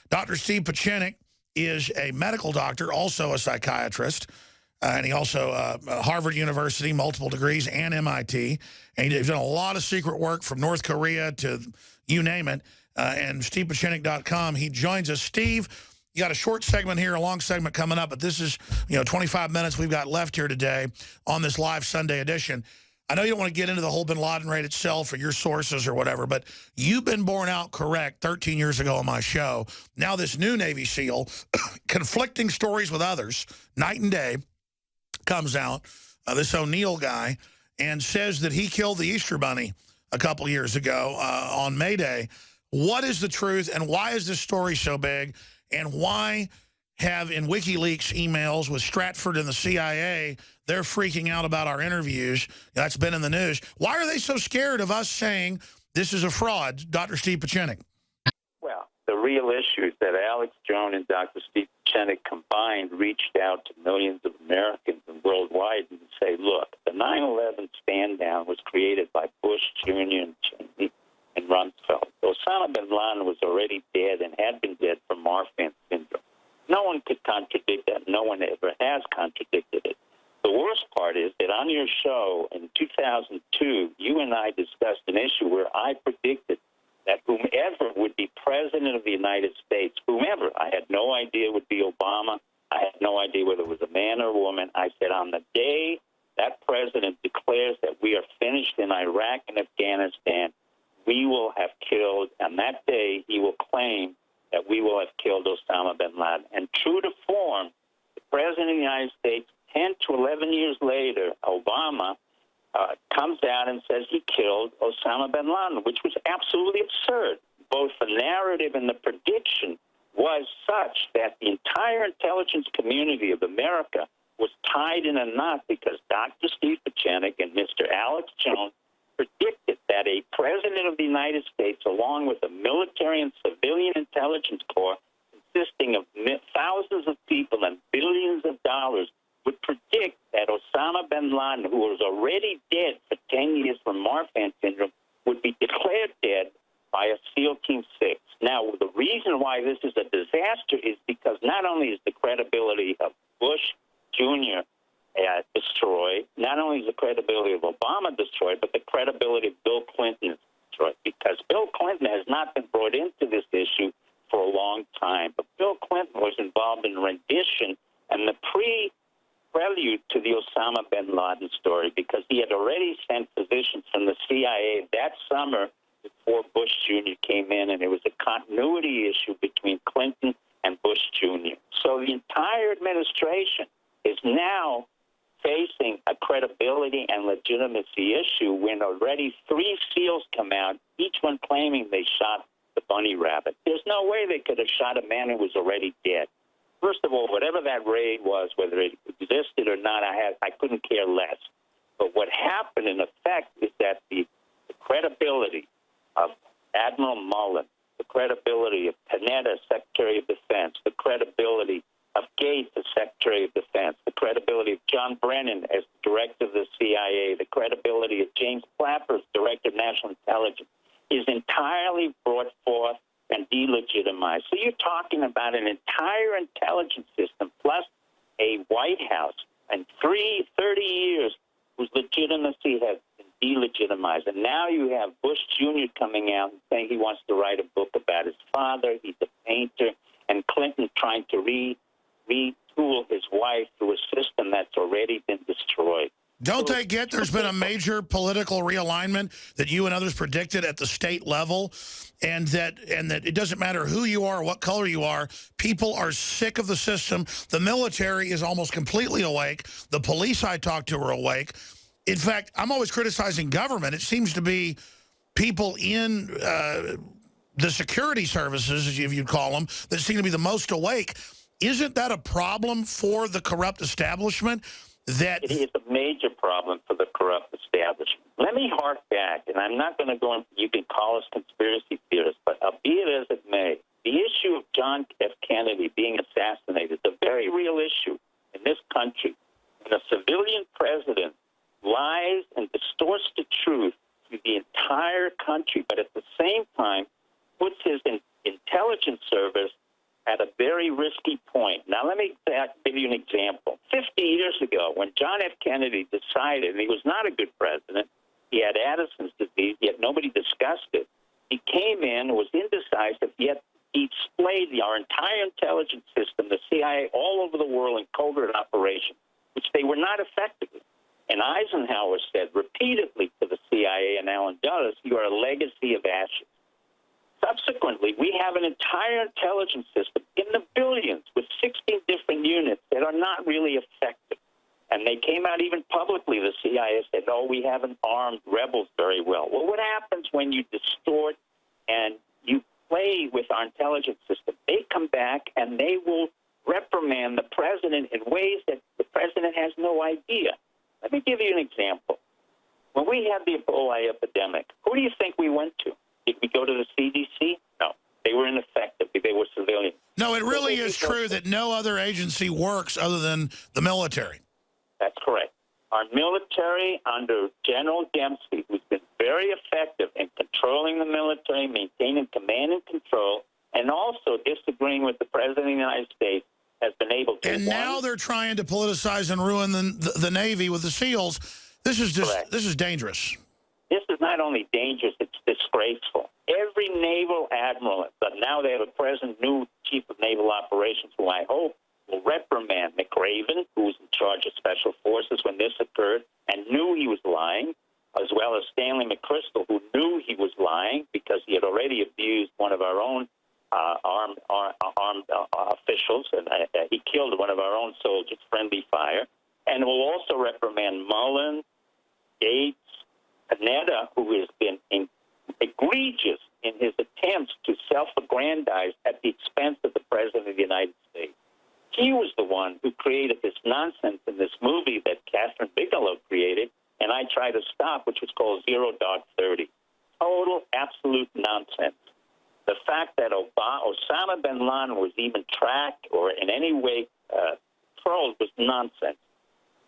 Dr. Steve Pieczenik is a medical doctor, also a psychiatrist, and he also Harvard University, multiple degrees, and MIT. And he's done a lot of secret work from North Korea to you name it. And StevePieczenik.com. He joins us. Steve, you got a short segment here, a long segment coming up, but this is 25 minutes we've got left here today on this live Sunday edition. I know you don't want to get into the whole bin Laden raid itself or your sources or whatever, but you've been borne out correct 13 years ago on my show. Now this new Navy SEAL, conflicting stories with others, night and day, comes out, this O'Neill guy, and says that he killed the Easter Bunny a couple years ago on May Day. What is the truth, and why is this story so big, and why have in WikiLeaks emails with Stratford and the CIA, they're freaking out about our interviews. That's been in the news. Why are they so scared of us saying this is a fraud, Dr. Steve Pieczenik? Well, the real issue is that Alex Jones and Dr. Steve Pieczenik combined reached out to millions of Americans and worldwide and say, look, the 9/11 stand-down was created by Bush Jr. and Cheney and Rumsfeld. Osama bin Laden was already dead and had been dead from Marfan syndrome. No one could contradict that. No one ever has contradicted it. The worst part is that on your show in 2002, you and I discussed an issue where I predicted that whomever would be president of the United States, whomever, I had no idea would be Obama. I had no idea whether it was a man or a woman. I said on the day that president declares that we are finished in Iraq and Afghanistan, we will have killed, and that day he will claim that we will have killed Osama bin Laden. And true to form, the president of the United States, 10 to 11 years later, Obama, comes out and says he killed Osama bin Laden, which was absolutely absurd. Both the narrative and the prediction was such that the entire intelligence community of America was tied in a knot because Dr. Steve Pieczenik and Mr. Alex Jones predicted that a president of the United States, along with a military and civilian intelligence corps consisting of thousands of people and billions of dollars, would predict that Osama bin Laden, who was already dead for 10 years from Marfan syndrome, would be declared dead by a SEAL Team 6. Now, the reason why this is a disaster is because not only is the credibility of Bush Jr. Destroyed, not only is the credibility of Obama destroyed, but the credibility of Bill Clinton is destroyed, because Bill Clinton has not been brought into this issue for a long time. But Bill Clinton was involved in rendition and the prelude to the Osama bin Laden story, because he had already sent physicians from the CIA that summer before Bush Jr. came in, and it was a continuity issue between Clinton and Bush Jr. So the entire administration is now facing a credibility and legitimacy issue when already 3 SEALs come out, each one claiming they shot the bunny rabbit. There's no way they could have shot a man who was already dead. First of all, whatever that raid was, whether it existed or not, I couldn't care less. But what happened in effect is that the credibility of Admiral Mullen, the credibility of Panetta, Secretary of Defense, the credibility of Gates as Secretary of Defense, the credibility of John Brennan as Director of the CIA, the credibility of James Clapper as Director of National Intelligence is entirely brought forth and delegitimized. So you're talking about an entire intelligence system plus a White House and 30 years whose legitimacy has been delegitimized. And now you have Bush Jr. coming out and saying he wants to write a book about his father, he's a painter, and Clinton trying to retool his wife through a system that's already been destroyed. Don't they get there's been a major political realignment that you and others predicted at the state level, and that it doesn't matter who you are, what color you are, people are sick of the system. The military is almost completely awake. The police I talk to are awake. In fact, I'm always criticizing government. It seems to be people in the security services, as you'd call them, that seem to be the most awake. Isn't that a problem for the corrupt establishment? It is a major problem for the corrupt establishment. Let me hark back, and I'm not going to go into, you can call us conspiracy theorists, but be it as it may, the issue of John F. Kennedy being assassinated is a very real issue in this country. When a civilian president lies and distorts the truth to the entire country, but at the same time puts his intelligence service at a very risky point. Now, let me give you an example. 50 years ago, when John F. Kennedy decided, and he was not a good president, he had Addison's disease, yet nobody discussed it. He came in, was indecisive, yet he displayed our entire intelligence system, the CIA, all over the world in covert operations, which they were not effective in. And Eisenhower said repeatedly to the CIA and Allen Dulles, "You are a legacy of ashes." Subsequently, we have an entire intelligence system in the billions with 16 different units that are not really effective. And they came out even publicly, the CIA said, "Oh, we haven't armed rebels very well." Well, what happens when you distort and you play with our intelligence system? They come back and they will reprimand the president in ways that the president has no idea. Let me give you an example. When we had the Ebola epidemic, who do you think we went to? Did we go to the CDC? No. They were ineffective. They were civilians. No, it really is true that no other agency works other than the military. That's correct. Our military under General Dempsey, who's been very effective in controlling the military, maintaining command and control, and also disagreeing with the President of the United States, has been able to... And now they're trying to politicize and ruin the Navy with the SEALs. This is just, correct. This is dangerous. This is not only dangerous, it's disgraceful. Every naval admiral, but now they have a present new chief of naval operations who I hope will reprimand McRaven, who was in charge of special forces when this occurred and knew he was lying, as well as Stanley McChrystal, who knew he was lying because he had already abused one of our own armed officials, and he killed one of our own soldiers, friendly fire. And will also reprimand Mullen, Gates, Panetta, who has been egregious in his attempts to self-aggrandize at the expense of the President of the United States. He was the one who created this nonsense in this movie that Catherine Bigelow created, and I tried to stop, which was called 0-30. Total, absolute nonsense. The fact that Osama bin Laden was even tracked or in any way controlled was nonsense.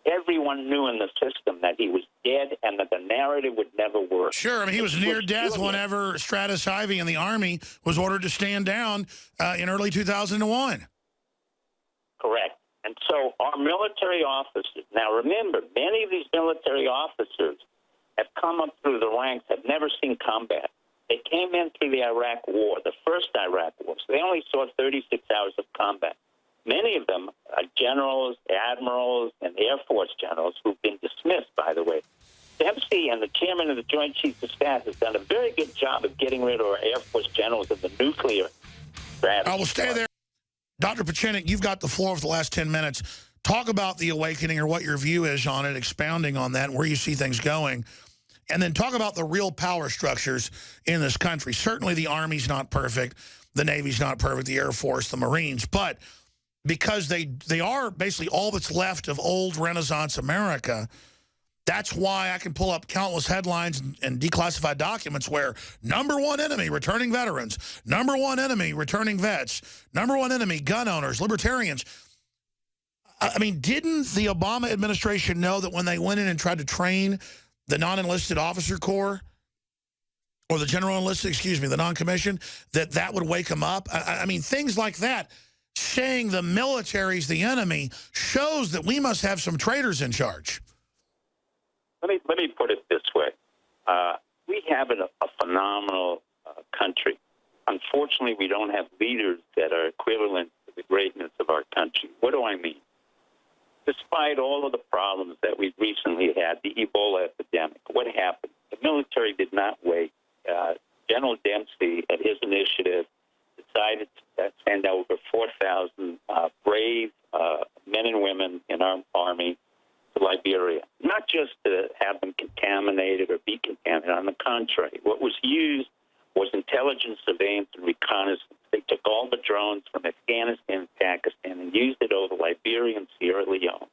Everyone knew in the system that he was dead and that the narrative would never work. Sure, I mean, he was near death whenever Stratus Ivy in the Army was ordered to stand down in early 2001. Correct. And so our military officers, now remember, many of these military officers have come up through the ranks, have never seen combat. They came in through the Iraq War, the first Iraq War, so they only saw 36 hours of combat. Many of them are generals, admirals, and Air Force generals who've been dismissed, by the way. Dempsey and the chairman of the Joint Chiefs of Staff has done a very good job of getting rid of our Air Force generals of the nuclear strategy. I will stay there. Dr. Pieczenik, you've got the floor for the last 10 minutes. Talk about the awakening or what your view is on it, expounding on that and where you see things going. And then talk about the real power structures in this country. Certainly the Army's not perfect. The Navy's not perfect. The Air Force, the Marines. But because they are basically all that's left of old Renaissance America, that's why I can pull up countless headlines and declassified documents where #1 enemy, returning veterans, #1 enemy, returning vets, #1 enemy, gun owners, libertarians. I mean, didn't the Obama administration know that when they went in and tried to train the non-enlisted officer corps, or the general enlisted, excuse me, the non-commissioned, that would wake them up? I mean, things like that, saying the military's the enemy, shows that we must have some traitors in charge. Let me put it this way. We have a phenomenal country. Unfortunately, we don't have leaders that are equivalent to the greatness of our country. What do I mean? Despite all of the problems that we've recently had, the Ebola epidemic, what happened? The military did not wait. General Dempsey, at his initiative, decided to send over 4,000 brave men and women in our Army to Liberia, not just to have them contaminated or be contaminated. On the contrary, what was used was intelligence, surveillance, and reconnaissance. They took all the drones from Afghanistan and Pakistan and used it over Liberia and Sierra Leone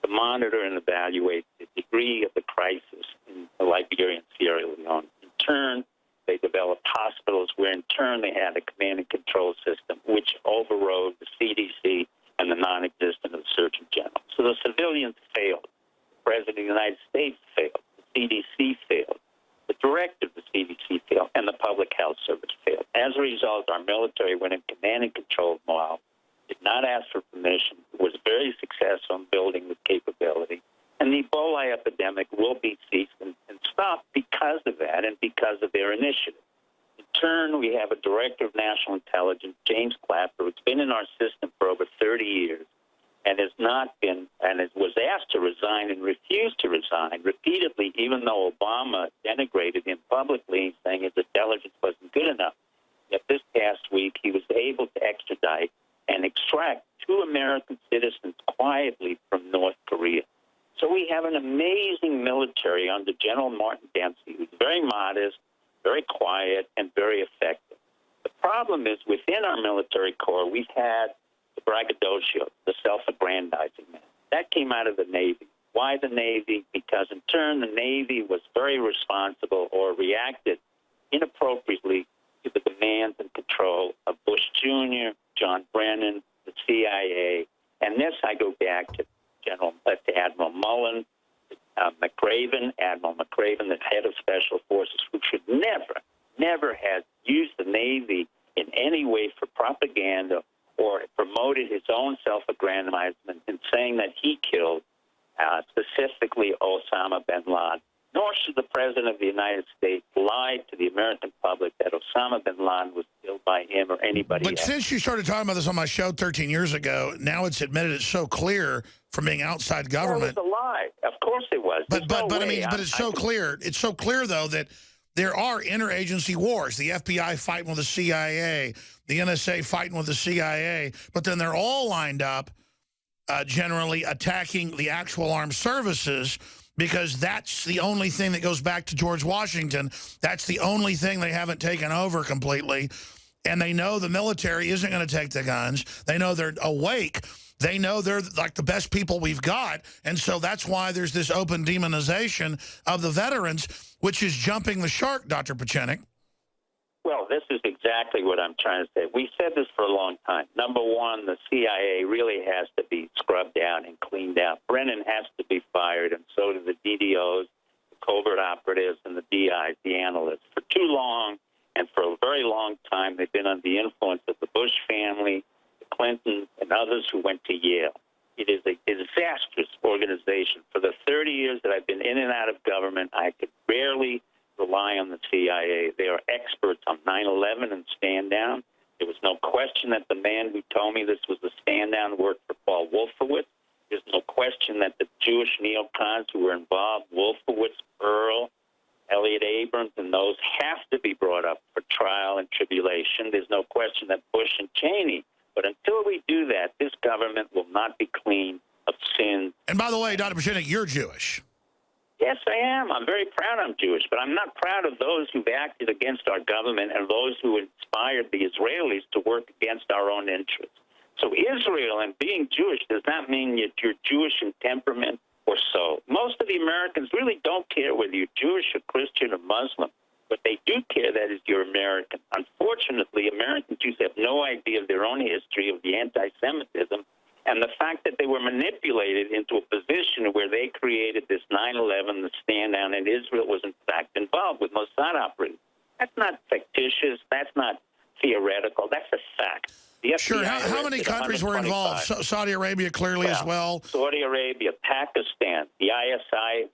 to monitor and evaluate the degree of the crisis in Liberia and Sierra Leone. In turn, they developed hospitals where, in turn, they had a command and control system, which overrode the CDC and the non-existent of the Surgeon General. So the civilians failed. The President of the United States failed. The CDC failed. The director of the CDC failed. And the Public Health Service failed. as a result, our military, when in command and control of Moab, did not ask for permission, was very successful in building the capability. And the Ebola epidemic will be ceased and stopped because of that and because of their initiative. In turn, we have a director of national intelligence, James Clapper, who's been in our system for over 30 years and has not been, and was asked to resign and refused to resign repeatedly, even though Obama denigrated him publicly, saying his intelligence wasn't good enough. Yet this past week, he was able to extradite and extract 2 American citizens quietly from North Korea. So we have an amazing military under General Martin Dempsey, who's very modest, very quiet, and very effective. The problem is within our military corps, we've had the braggadocio, the self-aggrandizing man. That came out of the Navy. Why the Navy? Because in turn, the Navy was very responsible or reacted inappropriately to the demands and control of Bush Jr., John Brennan, the CIA, and this I go back to Admiral Mullen, Admiral McRaven, the head of Special Forces, who should never have used the Navy in any way for propaganda or promoted his own self-aggrandizement in saying that he killed specifically Osama bin Laden. Nor should the President of the United States lie to the American public that Osama bin Laden was killed by him or anybody else. But since you started talking about this on my show 13 years ago, now it's admitted it's so clear from being outside government. Well, it was a lie. Of course it was. But it's so clear. It's so clear, though, that there are interagency wars. The FBI fighting with the CIA, the NSA fighting with the CIA, but then they're all lined up generally attacking the actual armed services, because that's the only thing that goes back to George Washington. That's the only thing they haven't taken over completely. And they know the military isn't going to take the guns. They know they're awake. They know they're like the best people we've got. And so that's why there's this open demonization of the veterans, which is jumping the shark, Dr. Pieczenik. Well, this is exactly what I'm trying to say. We said this for a long time. Number one, the CIA really has to be scrubbed out and cleaned out. Brennan has to be fired, and so do the DDOs, the covert operatives, and the DIs, the analysts. For too long, and for a very long time, they've been under the influence of the Bush family, the Clintons, and others who went to Yale. It is a disastrous organization. For the 30 years that I've been in and out of government, I could rarely rely on the CIA. They are experts on 9/11 and stand down. There was no question that the man who told me this was the stand down worked for Paul Wolfowitz. There's no question that the Jewish neocons who were involved, Wolfowitz, Earl, Elliot Abrams, and those have to be brought up for trial and tribulation. There's no question that Bush and Cheney. But until we do that, this government will not be clean of sin. And by the way, Dr. Pieczenik, you're Jewish. Yes, I am. I'm very proud I'm Jewish, but I'm not proud of those who've acted against our government and those who inspired the Israelis to work against our own interests. So Israel and being Jewish does not mean that you're Jewish in temperament or soul. Most of the Americans really don't care whether you're Jewish or Christian or Muslim, but they do care that is you're American. Unfortunately, American Jews have no idea of their own history of the anti-Semitism and the fact that they were manipulated into a position where they created this 9/11, the stand down, and Israel was in fact involved with Mossad operatives. That's not fictitious. That's not theoretical. That's a fact. Sure. How many countries were involved? Saudi Arabia clearly as well. Saudi Arabia, Pakistan, the ISI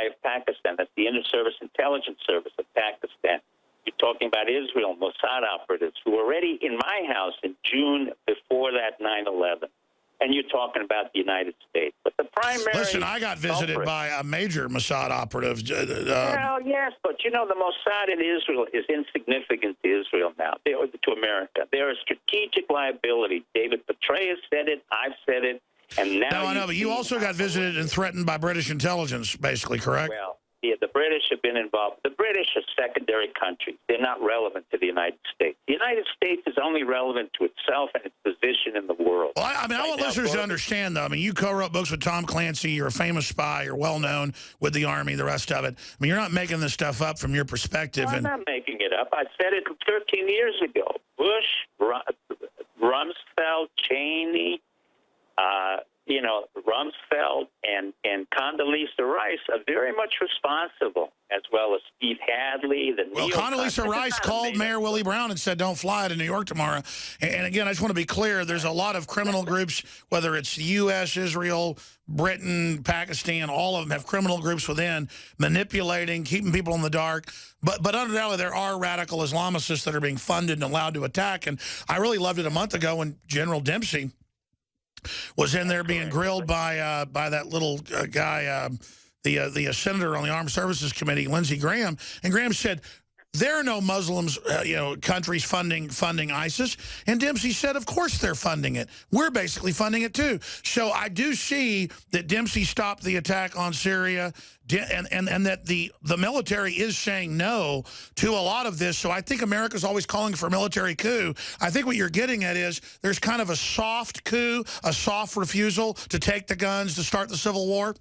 of Pakistan. That's the Inter-Service Intelligence Service of Pakistan. You're talking about Israel, Mossad operatives who were already in my house in June before that 9/11. And you're talking about the United States. But the primary... Listen, I got visited by a major Mossad operative. Well, yes, but you know, the Mossad in Israel is insignificant to Israel now, to America. They're a strategic liability. David Petraeus said it, I've said it, and now... No, I know, but you also got visited and threatened by British intelligence, basically, correct? Well, yeah, the British have been involved. The British are secondary countries. They're not relevant to the United States. The United States is only relevant to itself and its position in the world. Well, I mean, I want listeners to understand, though. I mean, you co-wrote books with Tom Clancy. You're a famous spy. You're well-known with the Army, the rest of it. I mean, you're not making this stuff up from your perspective. No, I'm not making it up. I said it 13 years ago. Bush, Rumsfeld, Cheney, you know, Rumsfeld and Condoleezza Rice are very much responsible, as well as Steve Hadley. Well, Condoleezza Rice called Mayor Willie Brown and said, don't fly to New York tomorrow. And again, I just want to be clear, there's a lot of criminal groups, whether it's the U.S., Israel, Britain, Pakistan, all of them have criminal groups within, manipulating, keeping people in the dark. But undoubtedly, there are radical Islamicists that are being funded and allowed to attack. And I really loved it a month ago when General Dempsey was in there being grilled by that little guy, the senator on the Armed Services Committee, Lindsey Graham, and Graham said, there are no Muslims, countries funding ISIS. And Dempsey said, of course they're funding it. We're basically funding it too. So I do see that Dempsey stopped the attack on Syria, and that the military is saying no to a lot of this. So I think America's always calling for a military coup. I think what you're getting at is there's kind of a soft coup, a soft refusal to take the guns to start the Civil War.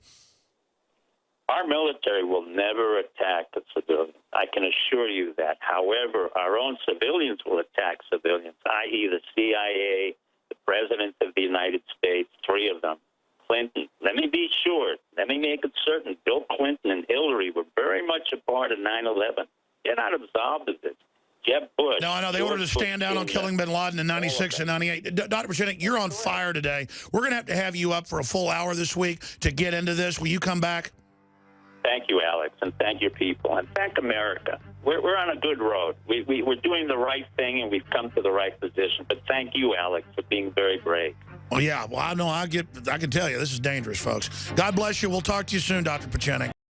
Our military will never attack the civilians. I can assure you that. However, our own civilians will attack civilians, i.e. the CIA, the President of the United States, 3 of them, Clinton. Let me be sure. Let me make it certain. Bill Clinton and Hillary were very much a part of 9/11. They're not absolved of this. Jeb Bush. No, I know. They ordered to stand down on killing bin Laden in 96 and 98. Dr. Pieczenik, you're on fire today. We're going to have you up for a full hour this week to get into this. Will you come back? Thank you, Alex, and thank your people, and thank America. We're on a good road. We're doing the right thing, and we've come to the right position. But thank you, Alex, for being very brave. Well, yeah. Well, I know. I can tell you, this is dangerous, folks. God bless you. We'll talk to you soon, Dr. Pieczenik.